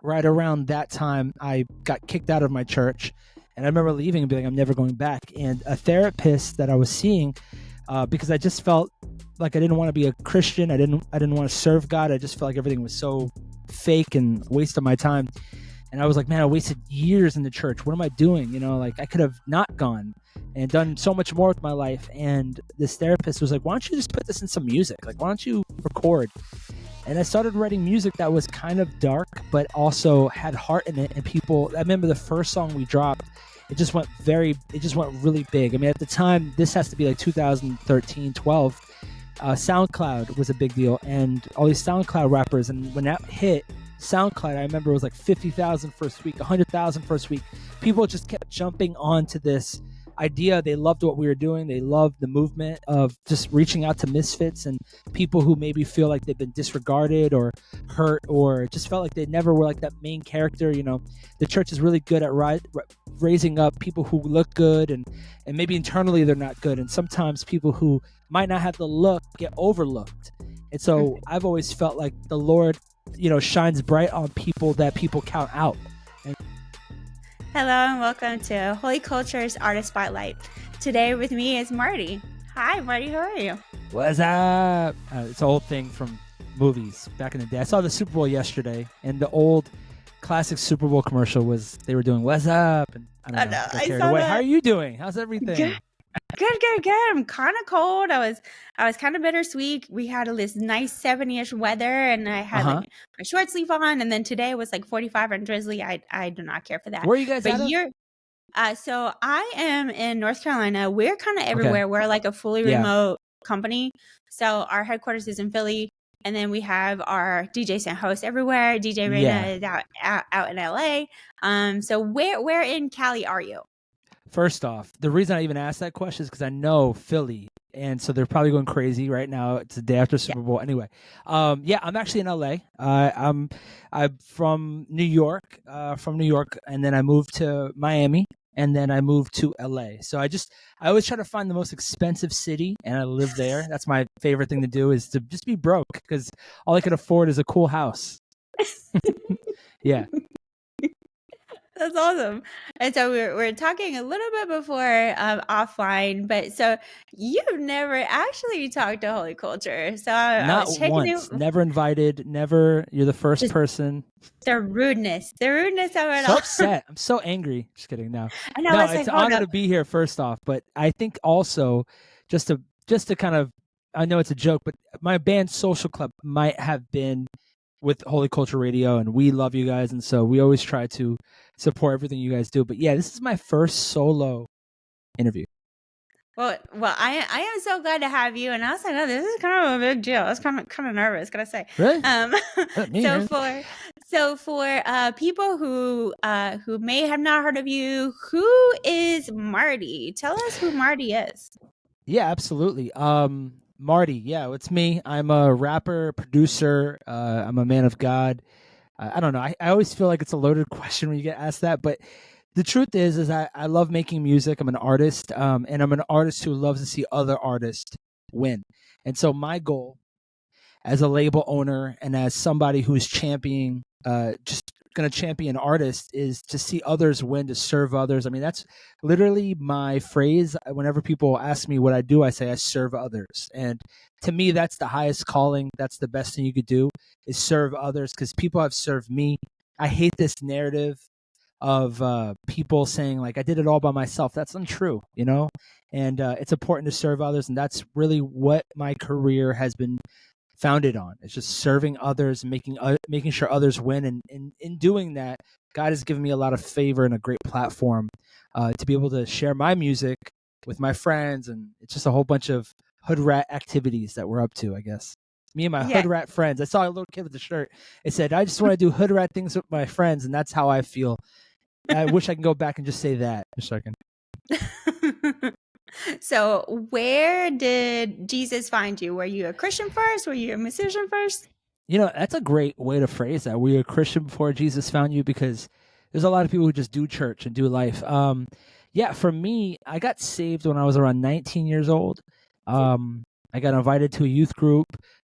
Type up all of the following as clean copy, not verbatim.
right around that time, I got kicked out of my church. And I remember leaving and being like, I'm never going back. And a therapist that I was seeing, because I just felt like I didn't want to be a Christian. I didn't want to serve God. I just felt like everything was so fake and waste of my time. And I was like, man, I wasted years in the church. What am I doing? Like I could have not gone and done so much more with my life. And this therapist was like, why don't you just put this in some music? Like, why don't you record? And I started writing music that was kind of dark, but also had heart in it. And I remember the first song we dropped, it just went really big. I mean, at the time, this has to be like 2013, 12. SoundCloud was a big deal, and all these SoundCloud rappers. And when that hit, SoundCloud, I remember it was like 50,000 first week, 100,000 first week. People just kept jumping onto this idea. They loved what we were doing. They loved the movement of just reaching out to misfits and people who maybe feel like they've been disregarded or hurt, or just felt like they never were like that main character. The church is really good at raising up people who look good, and maybe internally they're not good. And sometimes people who might not have the look get overlooked. And so I've always felt like the Lord, shines bright on people that people count out. Hello and welcome to Holy Culture's Artist Spotlight. Today with me is Marty. Hi, Marty. How are you? What's up? It's an old thing from movies back in the day. I saw the Super Bowl yesterday, and the old classic Super Bowl commercial was they were doing "What's up?" and I don't know. I saw that. How are you doing? How's everything? Good. I'm kind of cold. I was kind of bittersweet. We had this nice 70-ish weather, and I had like my short sleeve on. And then today was like 45 and drizzly. I do not care for that. Where are you guys at? So I am in North Carolina. We're kind of everywhere. Okay. We're like a fully remote company. So our headquarters is in Philly, and then we have our DJs and hosts everywhere. DJ Reina is out in LA. So where in Cali are you? First off, the reason I even asked that question is because I know Philly, and so they're probably going crazy right now. It's the day after Super Bowl. Anyway, I'm actually in LA. I'm from New York, and then I moved to Miami, and then I moved to LA. So I always try to find the most expensive city, and I live there. That's my favorite thing to do, is to just be broke, because all I can afford is a cool house. Yeah. That's awesome. And so we're talking a little bit before offline, but so you've never actually talked to Holy Culture. So not once, never invited, never. You're the first person. The rudeness of it all. So upset. I'm so angry. Just kidding. No, I know, it's an honor to be here. First off, but I think also just to kind of, I know it's a joke, but my band Social Club might have been with Holy Culture Radio, and we love you guys, and so we always try to support everything you guys do. But yeah, this is my first solo interview. Well, I am so glad to have you. And I was like, oh, this is kind of a big deal. I was kind of nervous, gotta say. Really? So for people who may have not heard of you, who is Marty? Tell us who Marty is. Yeah, absolutely. Marty, yeah, it's me. I'm a rapper, producer. I'm a man of God. I don't know. I always feel like it's a loaded question when you get asked that, but the truth is I love making music. I'm an artist, and I'm an artist who loves to see other artists win. And so my goal as a label owner and as somebody who's championing, just going to champion artists, is to see others win, to serve others. I mean, that's literally my phrase. Whenever people ask me what I do, I say I serve others. And to me, that's the highest calling. That's the best thing you could do, is serve others, because people have served me. I hate this narrative of people saying like I did it all by myself. That's untrue, and it's important to serve others. And that's really what my career has been founded on. It's just serving others, making sure others win. And in doing that, God has given me a lot of favor and a great platform to be able to share my music with my friends. And it's just a whole bunch of hood rat activities that we're up to, I guess. Me and my hood rat friends. I saw a little kid with a shirt. It said, I just want to do hood rat things with my friends. And that's how I feel. I wish I can go back and just say that in a second. So where did Jesus find you? Were you a Christian first? Were you a musician first? That's a great way to phrase that. Were you a Christian before Jesus found you? Because there's a lot of people who just do church and do life. For me, I got saved when I was around 19 years old. I got invited to a youth group.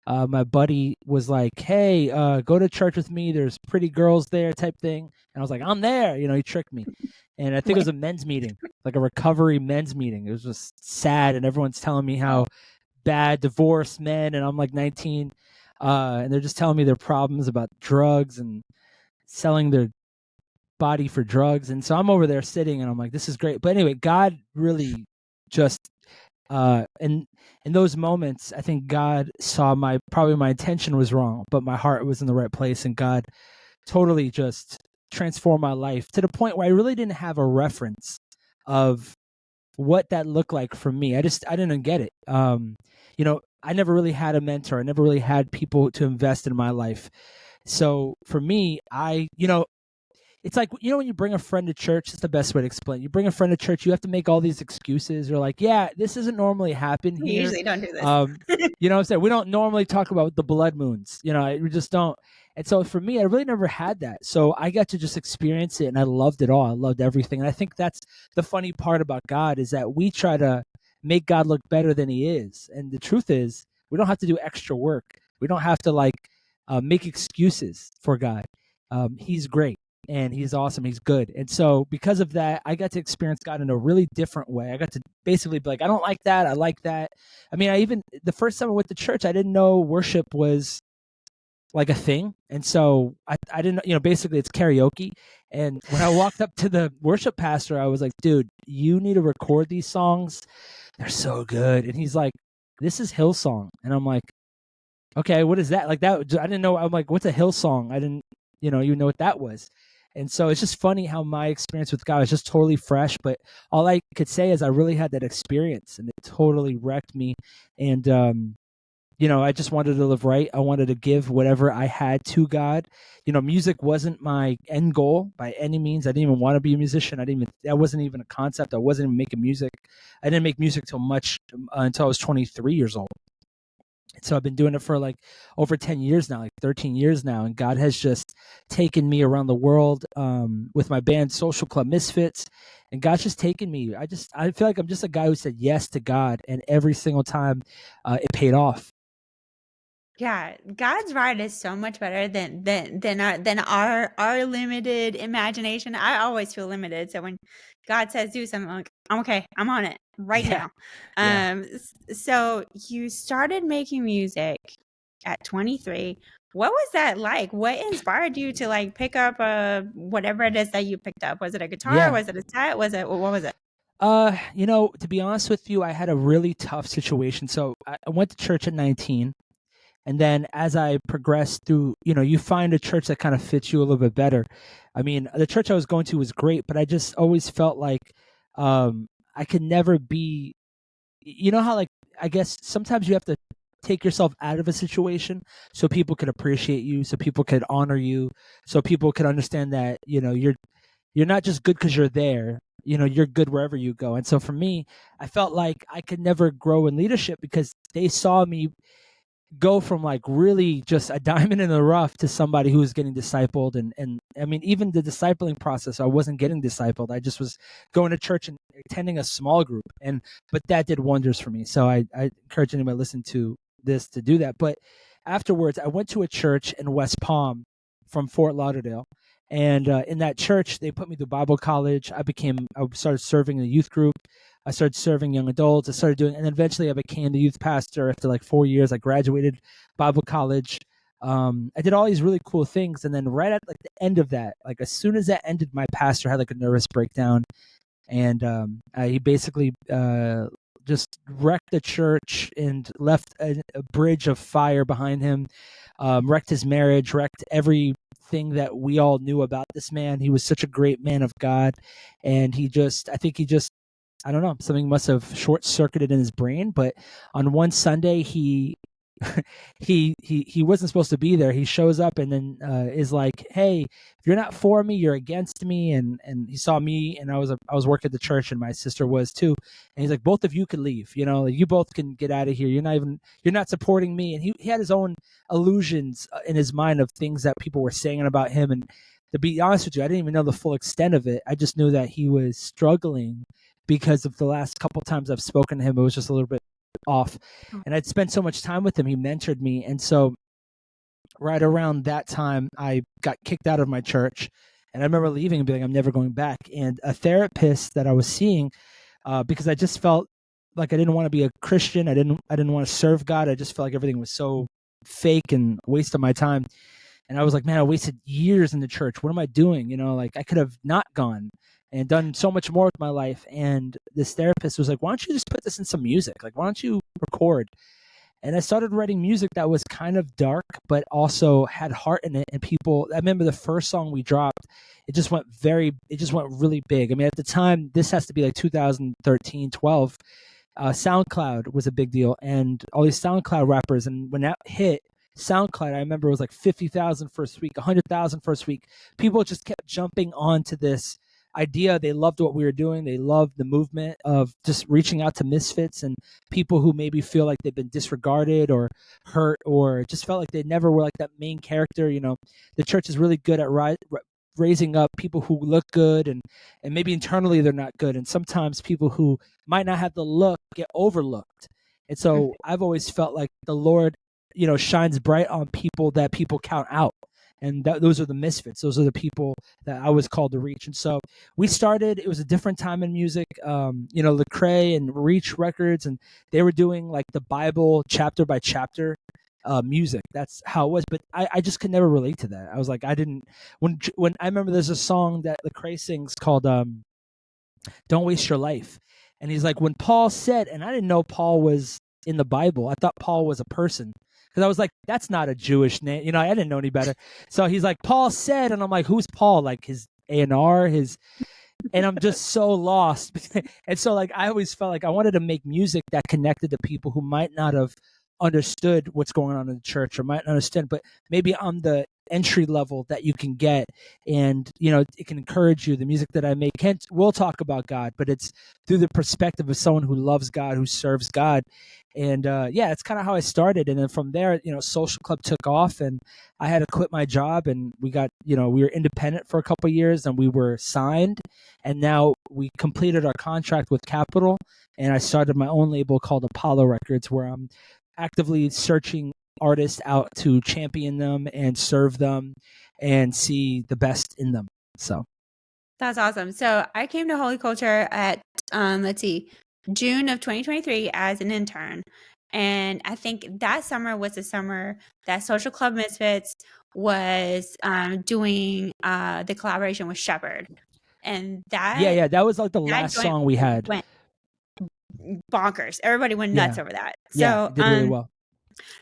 my buddy was like, "Hey, go to church with me. There's pretty girls there," type thing. And I was like, "I'm there." He tricked me. And I think it was a men's meeting, like a recovery men's meeting. It was just sad, and everyone's telling me how bad divorced men, and I'm like 19, and they're just telling me their problems about drugs and selling their body for drugs. And so I'm over there sitting, and I'm like, this is great. But anyway, God really just in those moments, I think God saw probably my intention was wrong, but my heart was in the right place, and God totally just transformed my life to the point where I really didn't have a reference of what that looked like for me. I didn't get it. I never really had a mentor. I never really had people to invest in my life. So for me, it's like, when you bring a friend to church, it's the best way to explain. You bring a friend to church, you have to make all these excuses. You're like, yeah, this doesn't normally happen We here. usually don't do this. You know what I'm saying? We don't normally talk about the blood moons. We just don't. And so for me, I really never had that. So I got to just experience it, and I loved it all. I loved everything. And I think that's the funny part about God, is that we try to make God look better than he is. And the truth is, we don't have to do extra work. We don't have to make excuses for God. He's great, and he's awesome. He's good. And so because of that, I got to experience God in a really different way. I got to basically be like, I don't like that. I like that. I mean, the first time I went to church, I didn't know worship was like a thing. And so I didn't, basically it's karaoke. And when I walked up to the worship pastor, I was like, dude, you need to record these songs. They're so good. And he's like, this is Hillsong. And I'm like, okay, what is that? Like that, I didn't know. I'm like, what's a Hillsong? I didn't, even know what that was. And so it's just funny how my experience with God was just totally fresh. But all I could say is I really had that experience, and it totally wrecked me. And, I just wanted to live right. I wanted to give whatever I had to God. Music wasn't my end goal by any means. I didn't even want to be a musician. That wasn't even a concept. I wasn't even making music. I didn't make music until I was 23 years old. So I've been doing it for like over 10 years now, like 13 years now. And God has just taken me around the world with my band, Social Club Misfits. And God's just taken me. I feel like I'm just a guy who said yes to God. And every single time it paid off. Yeah, God's ride is so much better than our limited imagination. I always feel limited, so when God says do something, I'm like, I'm okay, I'm on it right now. Yeah. So you started making music at 23. What was that like? What inspired you to pick up whatever it is that you picked up? Was it a guitar? Yeah. Was it a set? What was it? To be honest with you, I had a really tough situation. So I went to church at 19. And then as I progressed through, you find a church that kind of fits you a little bit better. I mean, the church I was going to was great, but I just always felt like I could never be, how I guess sometimes you have to take yourself out of a situation so people could appreciate you, so people could honor you, so people could understand that, you're not just good because you're there. You're good wherever you go. And so for me, I felt like I could never grow in leadership because they saw me go from really just a diamond in the rough to somebody who was getting discipled. And I mean, even the discipling process, I wasn't getting discipled. I just was going to church and attending a small group. But that did wonders for me. So I encourage anybody listen to this to do that. But afterwards, I went to a church in West Palm from Fort Lauderdale. And in that church, they put me through Bible college. I started serving in the youth group. I started serving young adults. And then eventually I became the youth pastor after like 4 years. I graduated Bible college. I did all these really cool things. And then right at the end of that, as soon as that ended, my pastor had a nervous breakdown. And he basically just wrecked the church and left a bridge of fire behind him, wrecked his marriage, wrecked everything that we all knew about this man. He was such a great man of God. And I don't know, something must have short circuited in his brain. But on one Sunday, he wasn't supposed to be there. He shows up and then is like, "Hey, if you're not for me, you're against me." And he saw me, and I was working at the church, and my sister was too. And he's like, "Both of you could leave. You both can get out of here. You're not supporting me." And he had his own illusions in his mind of things that people were saying about him. And to be honest with you, I didn't even know the full extent of it. I just knew that he was struggling because of the last couple times I've spoken to him. It was just a little bit off. And I'd spent so much time with him. He mentored me. And so right around that time, I got kicked out of my church. And I remember leaving and being like, I'm never going back. And a therapist that I was seeing, because I just felt like I didn't want to be a Christian. I didn't want to serve God. I just felt like everything was so fake and a waste of my time. And I was like, man, I wasted years in the church. What am I doing? Like I could have not gone and done so much more with my life. And this therapist was like, why don't you just put this in some music? Like, why don't you record? And I started writing music that was kind of dark, but also had heart in it. And I remember the first song we dropped, it just went really big. I mean, at the time, this has to be like 2013, 12. SoundCloud was a big deal, and all these SoundCloud rappers. And when that hit, SoundCloud, I remember it was like 50,000 first week, 100,000 first week. People just kept jumping onto this idea. They loved what we were doing. They loved the movement of just reaching out to misfits and people who maybe feel like they've been disregarded or hurt or just felt like they never were like that main character. The church is really good at raising up people who look good and maybe internally they're not good. And sometimes people who might not have the look get overlooked. And so I've always felt like the Lord, shines bright on people that people count out. And those are the misfits. Those are the people that I was called to reach. And so we started, it was a different time in music, Lecrae and Reach Records, and they were doing like the Bible chapter by chapter music. That's how it was. But I just could never relate to that. I was like, when I remember there's a song that Lecrae sings called Don't Waste Your Life. And he's like, when Paul said, and I didn't know Paul was in the Bible. I thought Paul was a person. Because I was like, that's not a Jewish name. I didn't know any better. So he's like, Paul said, and I'm like, who's Paul? Like his A&R, and I'm just so lost. And so like, I always felt like I wanted to make music that connected to people who might not have understood what's going on in the church or might not understand, but maybe I'm the entry level that you can get. And, it can encourage you. The music that I make will talk about God, but it's through the perspective of someone who loves God, who serves God. And it's kind of how I started. And then from there, Social Club took off and I had to quit my job and we got, we were independent for a couple of years and we were signed. And now we completed our contract with Capitol and I started my own label called Apollo Records, where I'm actively searching artists out to champion them and serve them and see the best in them. So that's awesome. So I came to Holy Culture at June of 2023 as an intern. And I think that summer was the summer that Social Club Misfits was doing the collaboration with Shepherd. And that was like the last song we had. Went bonkers. Everybody went nuts over that. So it did really well.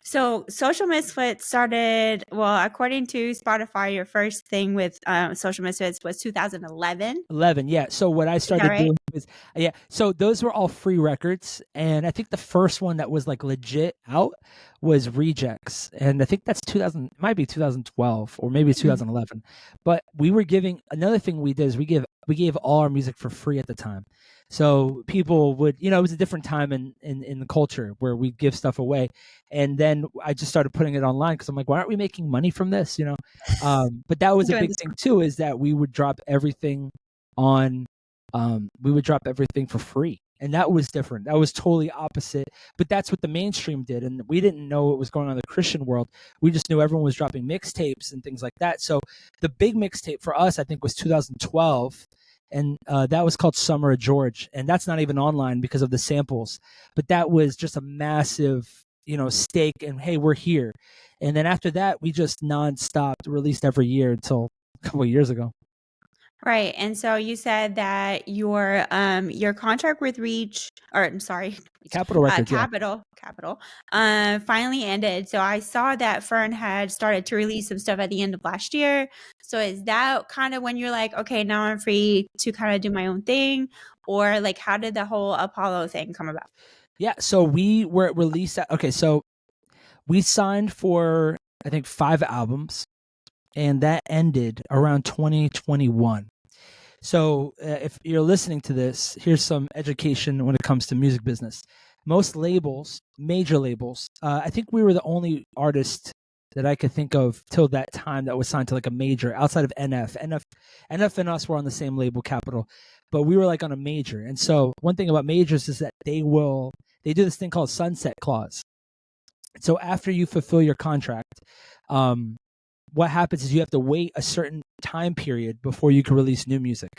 So Social Misfits started, well, according to Spotify, your first thing with Social Misfits was 2011. So what I started doing was, so those were all free records. And I think the first one that was like legit out was Rejects. And I think that's 2000, it might be 2012 or maybe 2011. But another thing we did is we gave all our music for free at the time. So people would, it was a different time in the culture where we give stuff away. And then I just started putting it online because I'm like, why aren't we making money from this? But that was a big thing too, is that we would drop everything for free. And that was different. That was totally opposite. But that's what the mainstream did. And we didn't know what was going on in the Christian world. We just knew everyone was dropping mixtapes and things like that. So the big mixtape for us, I think, was 2012. And that was called Summer of George. And that's not even online because of the samples. But that was just a massive, stake. And hey, we're here. And then after that, we just nonstop released every year until a couple of years ago. Right. And so you said that your contract with Capitol Records, Capitol, finally ended. So I saw that Fern had started to release some stuff at the end of last year. So is that kind of when you're like, okay, now I'm free to kind of do my own thing? Or like, how did the whole Apollo thing come about? Yeah. So we were released so we signed for, I think, 5 albums. And that ended around 2021. So if you're listening to this, here's some education when it comes to music business. Most labels, major labels, I think we were the only artist that I could think of till that time that was signed to like a major outside of NF. NF and us were on the same label, Capitol, but we were like on a major. And so one thing about majors is that they will they do this thing called sunset clause. So after you fulfill your contract, what happens is you have to wait a certain time period before you can release new music.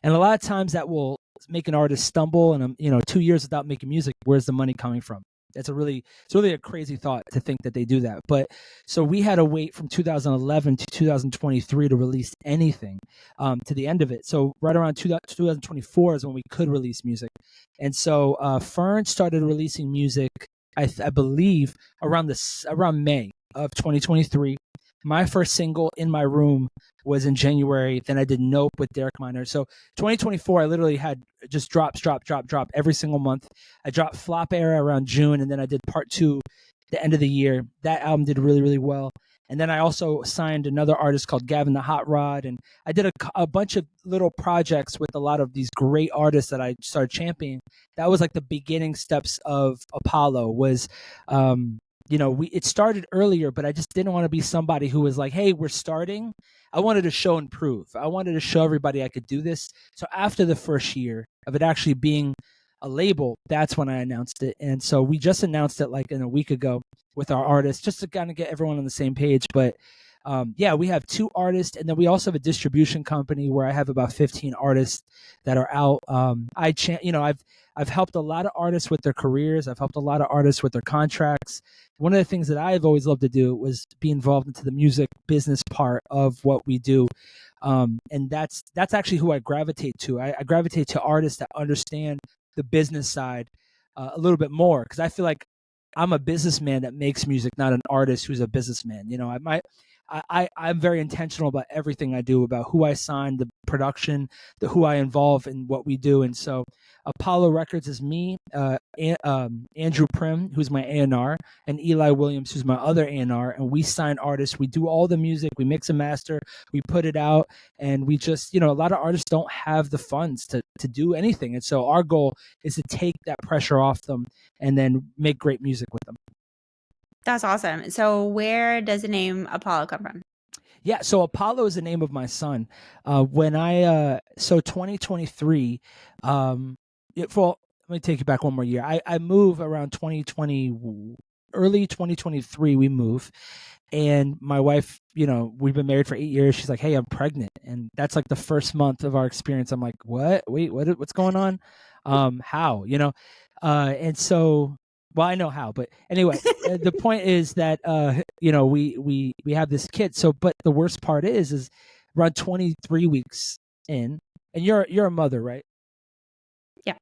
And a lot of times that will make an artist stumble, and 2 years without making music, where's the money coming from? It's really a crazy thought to think that they do that. But so we had to wait from 2011 to 2023 to release anything, to the end of it. So right around 2024 is when we could release music. And so Fern started releasing music, I believe, around May of 2023. My first single, In My Room, was in January. Then I did Nope with Derek Minor. So 2024, I literally had just drop every single month. I dropped Flop Era around June, and then I did Part 2 the end of the year. That album did really, really well. And then I also signed another artist called Gavin the Hot Rod, and I did a bunch of little projects with a lot of these great artists that I started championing. That was like the beginning steps of Apollo. Was it started earlier, but I just didn't want to be somebody who was like, hey, we're starting. I wanted to show and prove. I wanted to show everybody I could do this. So after the first year of it actually being a label, that's when I announced it. And so we just announced it like in a week ago with our artists, just to kind of get everyone on the same page. But we have 2 artists, and then we also have a distribution company where I have about 15 artists that are out. I've helped a lot of artists with their careers. I've helped a lot of artists with their contracts. One of the things that I've always loved to do was be involved into the music business part of what we do. And that's actually who I gravitate to. I gravitate to artists that understand the business side a little bit more, because I feel like I'm a businessman that makes music, not an artist who's a businessman. I'm very intentional about everything I do, about who I sign, the production, who I involve in what we do. And so Apollo Records is me, Andrew Prim, who's my A&R, and Eli Williams, who's my other A&R, and we sign artists. We do all the music, we mix and master, we put it out, and we just, a lot of artists don't have the funds to do anything. And so our goal is to take that pressure off them and then make great music with them. That's awesome. So where does the name Apollo come from? Yeah, so Apollo is the name of my son. So 2023, let me take you back one more year. I move around 2020, early 2023, we move. And my wife, we've been married for 8 years. She's like, hey, I'm pregnant. And that's like the first month of our experience. I'm like, what? Wait, what's going on? How? And so, well, I know how, but anyway, the point is that we have this kid. So, but the worst part is around 23 weeks in, and you're a mother, right? Yeah.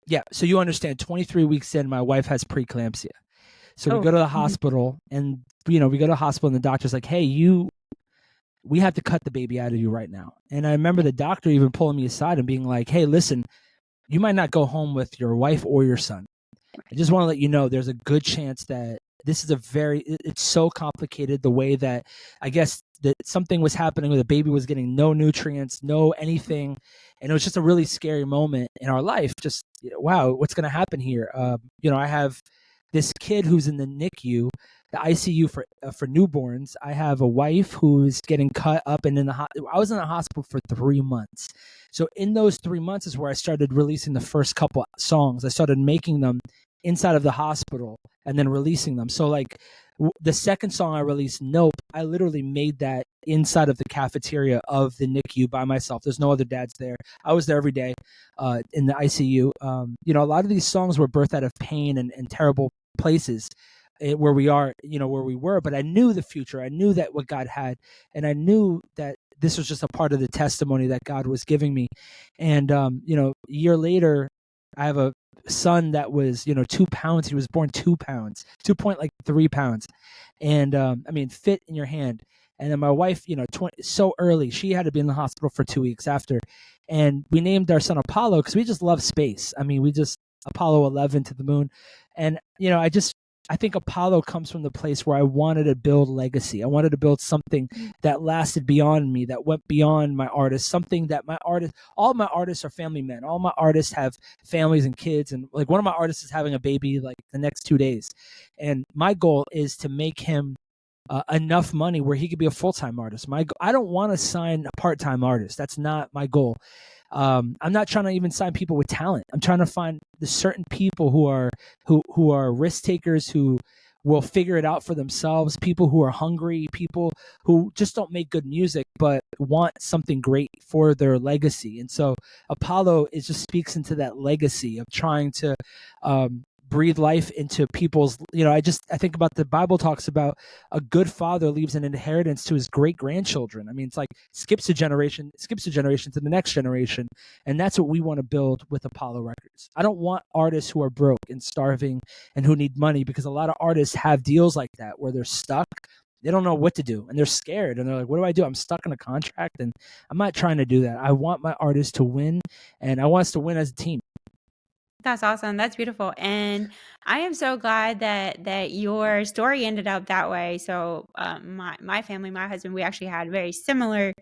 Yeah. So you understand, 23 weeks in, my wife has preeclampsia. So we go to the hospital, and we go to the hospital, and the doctor's like, hey, we have to cut the baby out of you right now. And I remember the doctor even pulling me aside and being like, hey, listen, you might not go home with your wife or your son. I just want to let you know there's a good chance that this is it's so complicated, the way that I guess that something was happening where the baby was getting no nutrients, no anything. And it was just a really scary moment in our life. Just, wow, what's going to happen here? I have this kid who's in the NICU, the ICU for newborns. I have a wife who's getting cut up and I was in the hospital for 3 months. So in those 3 months is where I started releasing the first couple songs. I started making them inside of the hospital and then releasing them. So like the second song I released, Nope, I literally made that inside of the cafeteria of the NICU by myself. There's no other dads there. I was there every day in the ICU. A lot of these songs were birthed out of pain and terrible places where we are, where we were. But I knew the future. I knew that what God had, and I knew that this was just a part of the testimony that God was giving me. And, a year later, I have a son that was, 2 pounds. He was born 2 pounds, 2.3 pounds. And, fit in your hand. And then my wife, so early, she had to be in the hospital for 2 weeks after. And we named our son Apollo because we just love space. We just Apollo 11 to the moon. And, I think Apollo comes from the place where I wanted to build legacy. I wanted to build something that lasted beyond me, that went beyond my artists, something that all my artists are family men. All my artists have families and kids. And like one of my artists is having a baby like the next 2 days. And my goal is to make him enough money where he could be a full-time artist. I don't want to sign a part-time artist. That's not my goal. I'm not trying to even sign people with talent. I'm trying to find the certain people who are risk takers, who will figure it out for themselves, people who are hungry, people who just don't make good music but want something great for their legacy. And so Apollo is just speaks into that legacy of trying to breathe life into people's, I think about the Bible talks about a good father leaves an inheritance to his great grandchildren. I mean, it's like skips a generation to the next generation. And that's what we want to build with Apollo Records. I don't want artists who are broke and starving and who need money, because a lot of artists have deals like that where they're stuck. They don't know what to do and they're scared and they're like, what do I do? I'm stuck in a contract. And I'm not trying to do that. I want my artists to win, and I want us to win as a team. That's awesome. That's beautiful. And I am so glad that your story ended up that way. So my family, my husband, we actually had very similar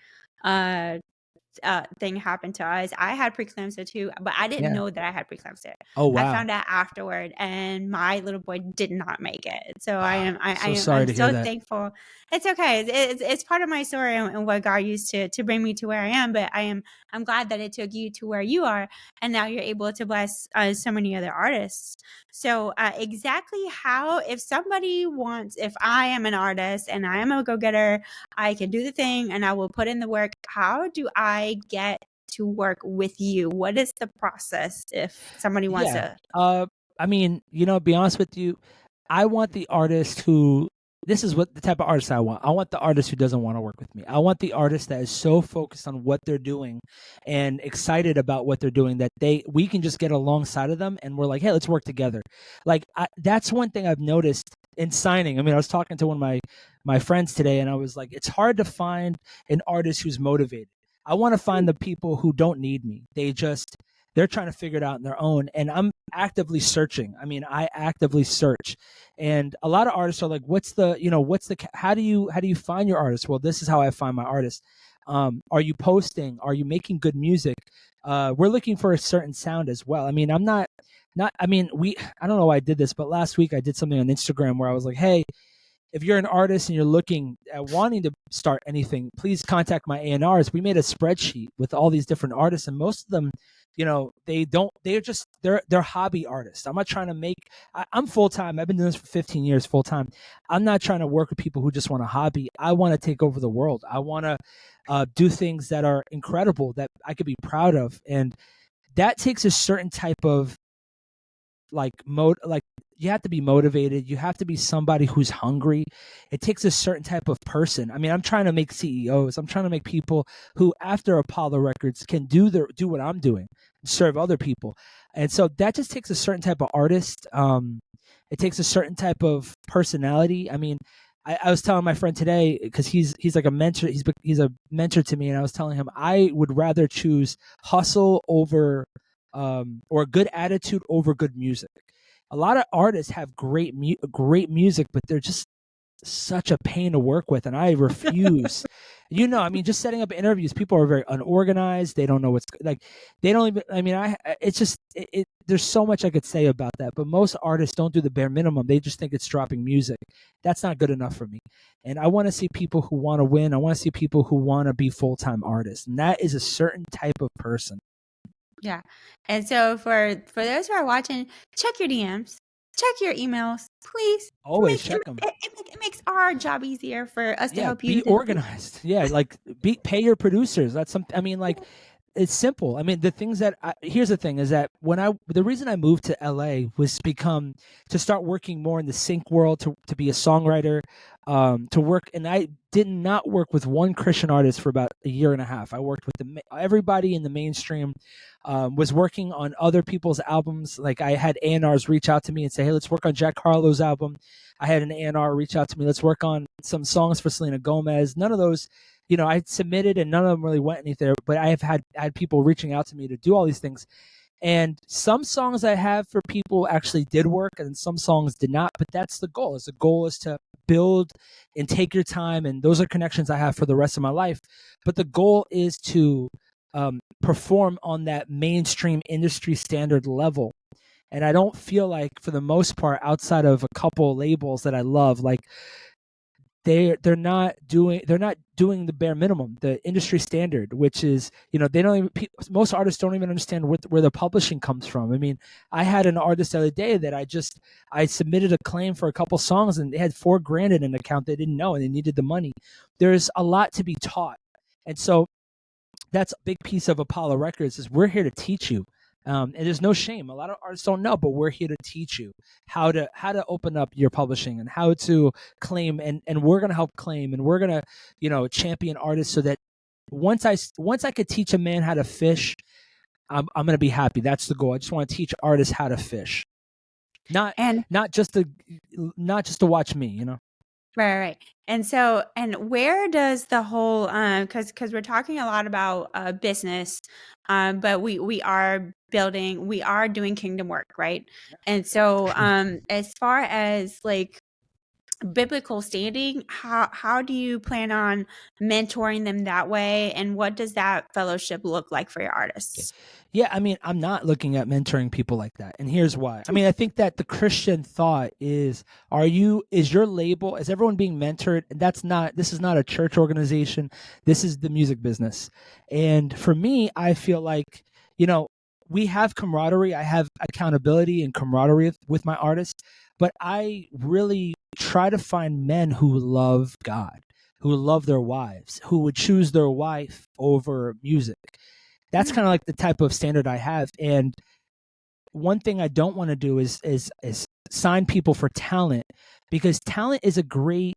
thing happened to us. I had preeclampsia too, but I didn't know that I had preeclampsia. Oh wow! I found out afterward, and my little boy did not make it. So I'm so thankful. It's okay. It's part of my story and what God used to bring me to where I am. But I'm glad that it took you to where you are, and now you're able to bless so many other artists. So exactly how, if I am an artist and I am a go-getter, I can do the thing and I will put in the work. How do I get to work with you? What is the process if somebody wants to? I mean, be honest with you, I want the artist who, this is what the type of artist I want. I want the artist who doesn't want to work with me. I want the artist that is so focused on what they're doing and excited about what they're doing that we can just get alongside of them and we're like, hey, let's work together. Like that's one thing I've noticed in signing. I mean, I was talking to one of my friends today, and I was like, it's hard to find an artist who's motivated. I want to find the people who don't need me. They're trying to figure it out on their own, and I'm actively searching. I mean, I actively search, and a lot of artists are like, how do you find your artist? Well, this is how I find my artist. Are you posting? Are you making good music? We're looking for a certain sound as well. I mean, I don't know why I did this, but last week I did something on Instagram where I was like, hey, if you're an artist and you're looking at wanting to start anything, please contact my A&Rs. We made a spreadsheet with all these different artists, and most of them, they're hobby artists. I'm not trying to I'm full-time. I've been doing this for 15 years full-time. I'm not trying to work with people who just want a hobby. I want to take over the world. I want to do things that are incredible, that I could be proud of. And that takes a certain type of you have to be motivated. You have to be somebody who's hungry. It takes a certain type of person. I mean, I'm trying to make CEOs. I'm trying to make people who, after Apollo Records, can do what I'm doing, serve other people. And so that just takes a certain type of artist. It takes a certain type of personality. I mean, I was telling my friend today, because he's like a mentor. He's a mentor to me, and I was telling him I would rather choose hustle over or a good attitude over good music. A lot of artists have great music, but they're just such a pain to work with, and I refuse. I mean, just setting up interviews, people are very unorganized. They don't know what's like. They don't even. I mean, it's just. There's so much I could say about that, but most artists don't do the bare minimum. They just think it's dropping music. That's not good enough for me. And I want to see people who want to win. I want to see people who want to be full-time artists, and that is a certain type of person. Yeah. And so for those who are watching, check your DMs, check your emails, please. Always check them. It makes our job easier for us to help you. Be organized. Yeah, pay your producers. That's something. I mean, it's simple. I mean, the things that here's the thing is that the reason I moved to LA was to start working more in the sync world, to be a songwriter, to work. And I did not work with one Christian artist for about a year and a half. I worked with everybody in the mainstream, was working on other people's albums. Like I had A&Rs reach out to me and say, hey, let's work on Jack Harlow's album. I had an A&R reach out to me. Let's work on some songs for Selena Gomez. None of those, I submitted and none of them really went anywhere, but I have had people reaching out to me to do all these things. And some songs I have for people actually did work and some songs did not, but that's the goal. The goal is to build and take your time. And those are connections I have for the rest of my life. But the goal is to perform on that mainstream industry standard level. And I don't feel like, for the most part, outside of a couple labels that I love, like they're not doing the bare minimum, the industry standard, which is, they don't even, most artists don't even understand where the publishing comes from. I mean, I had an artist the other day that I submitted a claim for a couple songs, and they had $4,000 in an account they didn't know, and they needed the money. There's a lot to be taught, and so that's a big piece of Apollo Records is we're here to teach you. And there's no shame. A lot of artists don't know, but we're here to teach you how to open up your publishing and how to claim, and we're going to help claim, and we're going to, champion artists so that once I could teach a man how to fish, I'm going to be happy. That's the goal. I just want to teach artists how to fish. Not just to watch me, Right. And so, and where does the whole, cause we're talking a lot about, business, but we are doing kingdom work, right? And so, as far as like biblical standing, how do you plan on mentoring them that way? And what does that fellowship look like for your artists? Yeah, I mean, I'm not looking at mentoring people like that. And here's why. I mean, I think that the Christian thought is your label, is everyone being mentored? And this is not a church organization. This is the music business. And for me, I feel like, we have camaraderie. I have accountability and camaraderie with my artists, but I really try to find men who love God, who love their wives, who would choose their wife over music. That's kind of like the type of standard I have. And one thing I don't want to do is sign people for talent, because talent's a great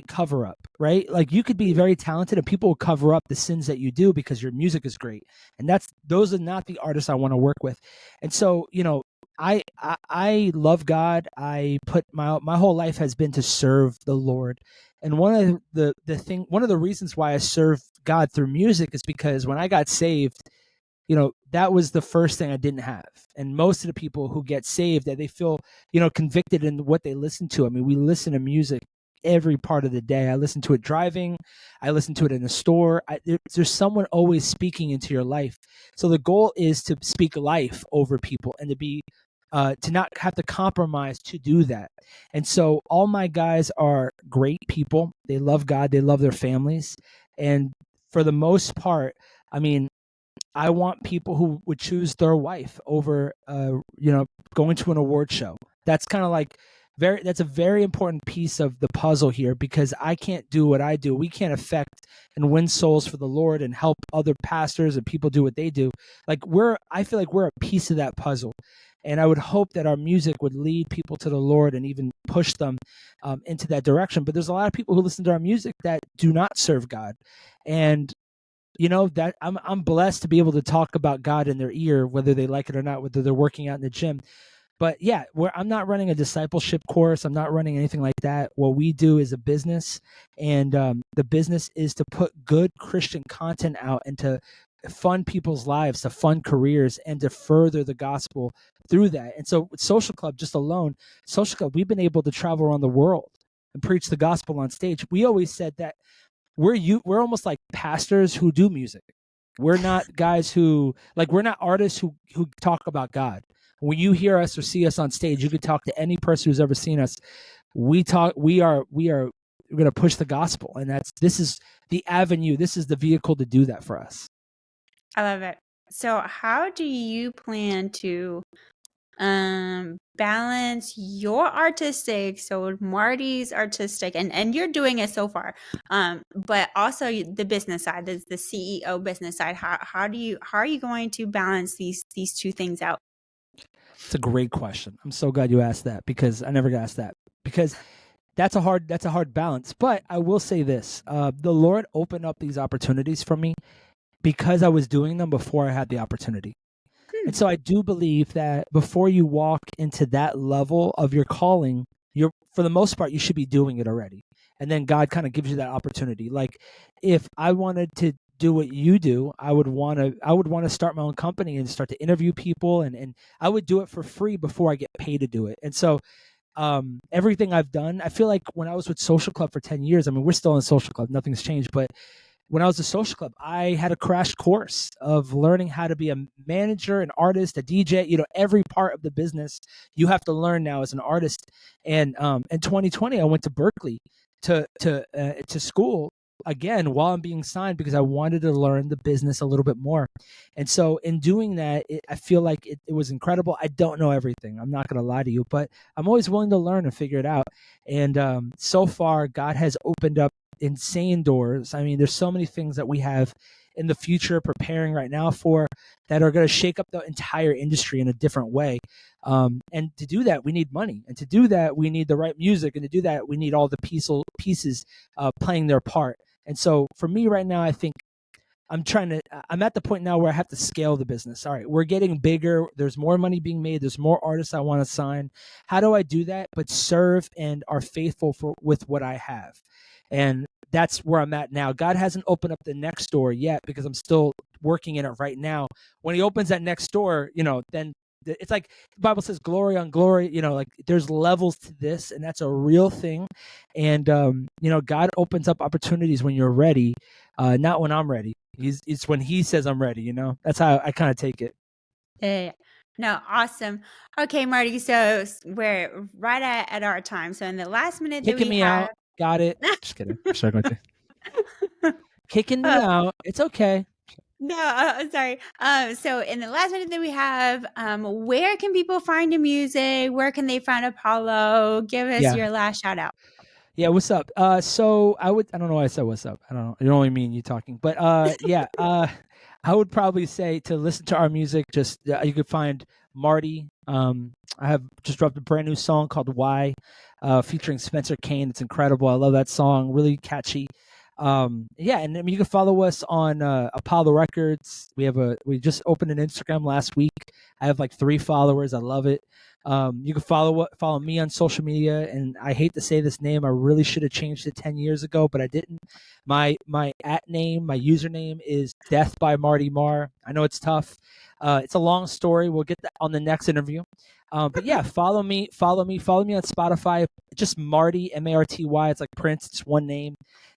cover up, right? Like, you could be very talented and people will cover up the sins that you do because your music is great. And those are not the artists I want to work with. And so, I love God. I put my whole life has been to serve the Lord. And one of the reasons why I serve God through music is because when I got saved, that was the first thing I didn't have. And most of the people who get saved, that they feel, convicted in what they listen to. I mean, we listen to music every part of the day. I listen to it driving. I listen to it in the store. There's someone always speaking into your life. So the goal is to speak life over people and to not have to compromise to do that. And so all my guys are great people. They love God. They love their families. And for the most part, I mean, I want people who would choose their wife over, going to an award show. That's kind of like that's a very important piece of the puzzle here, because I can't do what I do. We can't affect and win souls for the Lord and help other pastors and people do what they do. I feel like we're a piece of that puzzle. And I would hope that our music would lead people to the Lord and even push them into that direction. But there's a lot of people who listen to our music that do not serve God. And that I'm blessed to be able to talk about God in their ear, whether they like it or not, whether they're working out in the gym. But yeah, I'm not running a discipleship course. I'm not running anything like that. What we do is a business, and the business is to put good Christian content out and to fund people's lives, to fund careers, and to further the gospel through that. And so with Social Club, Social Club, we've been able to travel around the world and preach the gospel on stage. We always said that we're almost like pastors who do music. We're not guys we're not artists who talk about God. When you hear us or see us on stage, you can talk to any person who's ever seen us. We are going to push the gospel, and this is the avenue. This is the vehicle to do that for us. I love it. So how do you plan to balance your artistic, so Marty's artistic, and you're doing it so far, but also the business side, the CEO business side? How are you going to balance these two things out? It's a great question. I'm so glad you asked that, because I never got asked that, because that's a hard balance. But I will say this: the Lord opened up these opportunities for me because I was doing them before I had the opportunity. And so I do believe that before you walk into that level of your calling, for the most part, you should be doing it already. And then God kind of gives you that opportunity. Like, if I wanted to do what you do, I would want to start my own company and start to interview people, and I would do it for free before I get paid to do it. And so everything I've done, I feel like when I was with Social Club for 10 years, I mean, we're still in Social Club, nothing's changed, but when I was a Social Club, I had a crash course of learning how to be a manager, an artist, a DJ. Every part of the business you have to learn now as an artist. And in 2020, I went to Berkeley to school again while I'm being signed because I wanted to learn the business a little bit more. And so in doing that, I feel like it was incredible. I don't know everything. I'm not going to lie to you, but I'm always willing to learn and figure it out. And so far, God has opened up insane doors. I mean, there's so many things that we have in the future preparing right now for that are going to shake up the entire industry in a different way. And to do that, we need money. And to do that, we need the right music. And to do that, we need all the pieces playing their part. And so for me right now, I think I'm at the point now where I have to scale the business. All right, we're getting bigger. There's more money being made. There's more artists I want to sign. How do I do that? But serve and are faithful with what I have. And that's where I'm at now. God hasn't opened up the next door yet because I'm still working in it right now. When he opens that next door, then it's like the Bible says glory on glory, like there's levels to this, and that's a real thing. And, God opens up opportunities when you're ready, not when I'm ready. It's when he says I'm ready, that's how I kind of take it. Yeah. No, awesome. Okay, Marty. So we're right at our time. So in the last minute Kicking me out. Got it. Just kidding. Sorry, kicking me out. It's okay. No, sorry. So in the last minute that we have, where can people find your music? Where can they find Apollo? Give us your last shout out. Yeah, what's up? So I don't know why I said what's up. I don't know. It only mean you talking. But I would probably say to listen to our music, just you could find Marty. I have just dropped a brand new song called Why, featuring Spencer Kane. It's incredible. I love that song. Really catchy. And you can follow us on Apollo Records. We just opened an Instagram last week. I have like 3 followers. I love it. You can follow me on social media, and I hate to say this name. I really should have changed it 10 years ago, but I didn't. My username is Death by Marty Marr. I know it's tough. It's a long story. We'll get that on the next interview. But yeah, follow me on Spotify. Just Marty, Marty. It's like Prince. It's one name.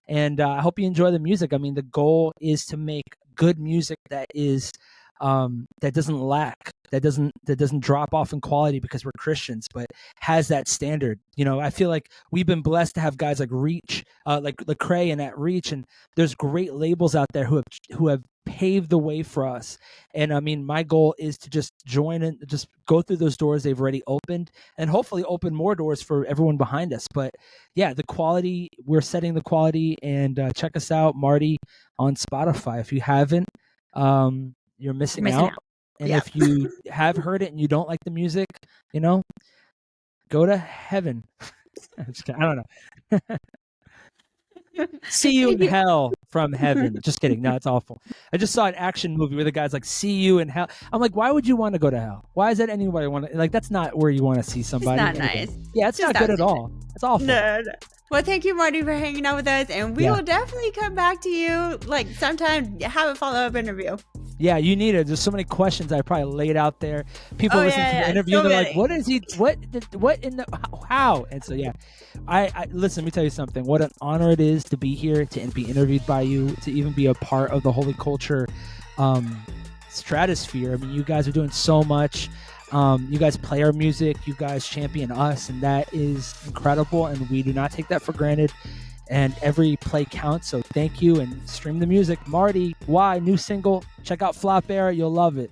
And I hope you enjoy the music. I mean, the goal is to make good music that is that doesn't lack, that doesn't drop off in quality because we're Christians, but has that standard. I feel like we've been blessed to have guys like Reach, like Lecrae and at Reach, and there's great labels out there who have paved the way for us. And I mean, my goal is to just join and just go through those doors they've already opened, and hopefully open more doors for everyone behind us. But yeah, the quality, we're setting the quality, and check us out, Marty, on Spotify. If you haven't, you're missing out. And if you have heard it and you don't like the music, go to heaven. I don't know. See you in hell from heaven. Just kidding. No, it's awful. I just saw an action movie where the guy's like, see you in hell. I'm like, why would you want to go to hell? Why is that anybody want to, like, that's not where you want to see somebody. It's not nice. Yeah, it's just not good at all. It's awful. No. Well, thank you, Marty, for hanging out with us, and we will definitely come back to you like sometime, have a follow-up interview. Yeah, you need it. There's so many questions I probably laid out there. People listen to the interview, they're like, what is he, what in the, how? And so, yeah, I listen, let me tell you something. What an honor it is to be here, to be interviewed by you, to even be a part of the Holy Culture stratosphere. I mean, you guys are doing so much. You guys play our music, you guys champion us, and that is incredible, and we do not take that for granted, and every play counts. So thank you, and stream the music. Marty, Why, new single. Check out Flop Air, you'll love it.